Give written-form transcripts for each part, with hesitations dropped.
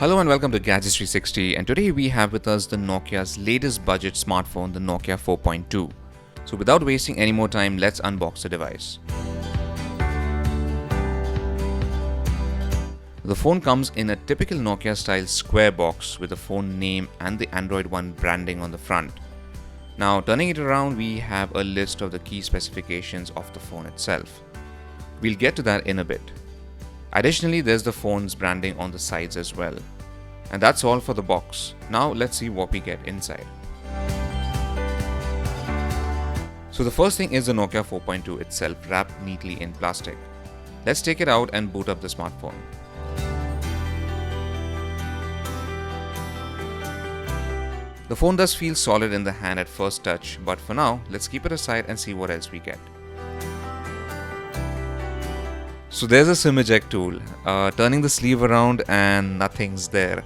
Hello and welcome to Gadgets 360, and today we have with us the Nokia's latest budget smartphone, the Nokia 4.2. So without wasting any more time, let's unbox the device. The phone comes in a typical Nokia style square box with the phone name and the Android One branding on the front. Now turning it around, we have a list of the key specifications of the phone itself. We'll get to that in a bit. Additionally, there's the phone's branding on the sides as well. And that's all for the box. Now let's see what we get inside. So the first thing is the Nokia 4.2 itself, wrapped neatly in plastic. Let's take it out and boot up the smartphone. The phone does feel solid in the hand at first touch, but for now, let's keep it aside and see what else we get. So there's a SIM eject tool, turning the sleeve around and nothing's there.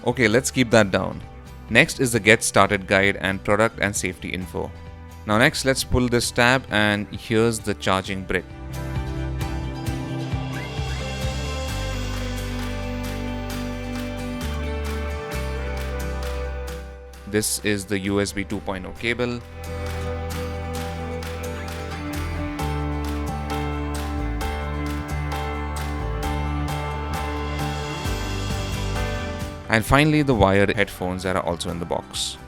Okay, let's keep that down. Next is the get started guide and product and safety info. Now next, let's pull this tab and here's the charging brick. This is the USB 2.0 cable. And finally, the wired headphones that are also in the box.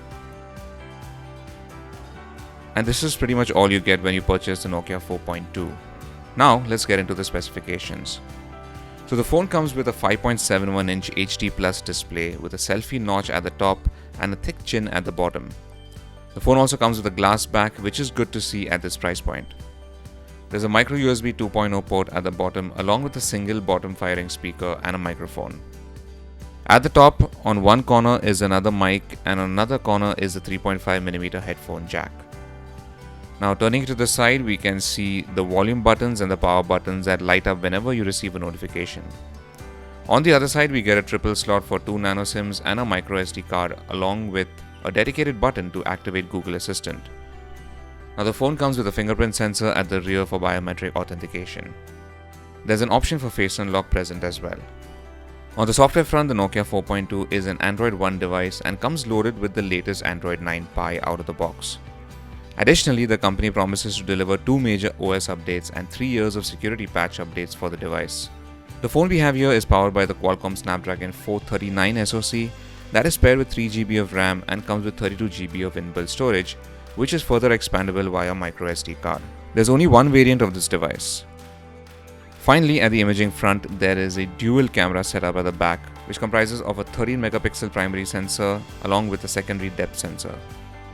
And this is pretty much all you get when you purchase the Nokia 4.2. Now, let's get into the specifications. So the phone comes with a 5.71-inch HD Plus display with a selfie notch at the top and a thick chin at the bottom. The phone also comes with a glass back, which is good to see at this price point. There's a micro USB 2.0 port at the bottom along with a single bottom firing speaker and a microphone. At the top, on one corner is another mic and on another corner is the 3.5mm headphone jack. Now turning to the side, we can see the volume buttons and the power buttons that light up whenever you receive a notification. On the other side, we get a triple slot for 2 nano SIMs and a micro SD card along with a dedicated button to activate Google Assistant. Now the phone comes with a fingerprint sensor at the rear for biometric authentication. There's an option for face unlock present as well. On the software front, the Nokia 4.2 is an Android One device and comes loaded with the latest Android 9 Pie out of the box. Additionally, the company promises to deliver 2 major OS updates and 3 years of security patch updates for the device. The phone we have here is powered by the Qualcomm Snapdragon 439 SoC that is paired with 3GB of RAM and comes with 32GB of inbuilt storage, which is further expandable via micro SD card. There's only one variant of this device. Finally, at the imaging front, there is a dual camera setup at the back, which comprises of a 13MP primary sensor along with a secondary depth sensor.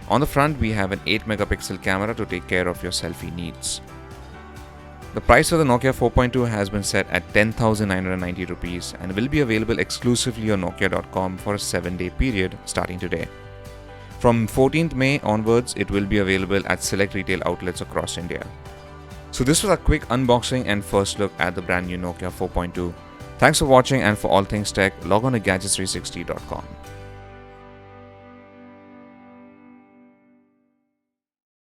On the front, we have an 8MP camera to take care of your selfie needs. The price of the Nokia 4.2 has been set at 10,990 rupees and will be available exclusively on Nokia.com for a 7-day period starting today. From 14th May onwards, it will be available at select retail outlets across India. So this was a quick unboxing and first look at the brand new Nokia 4.2. Thanks for watching, and for all things tech, log on to gadgets360.com.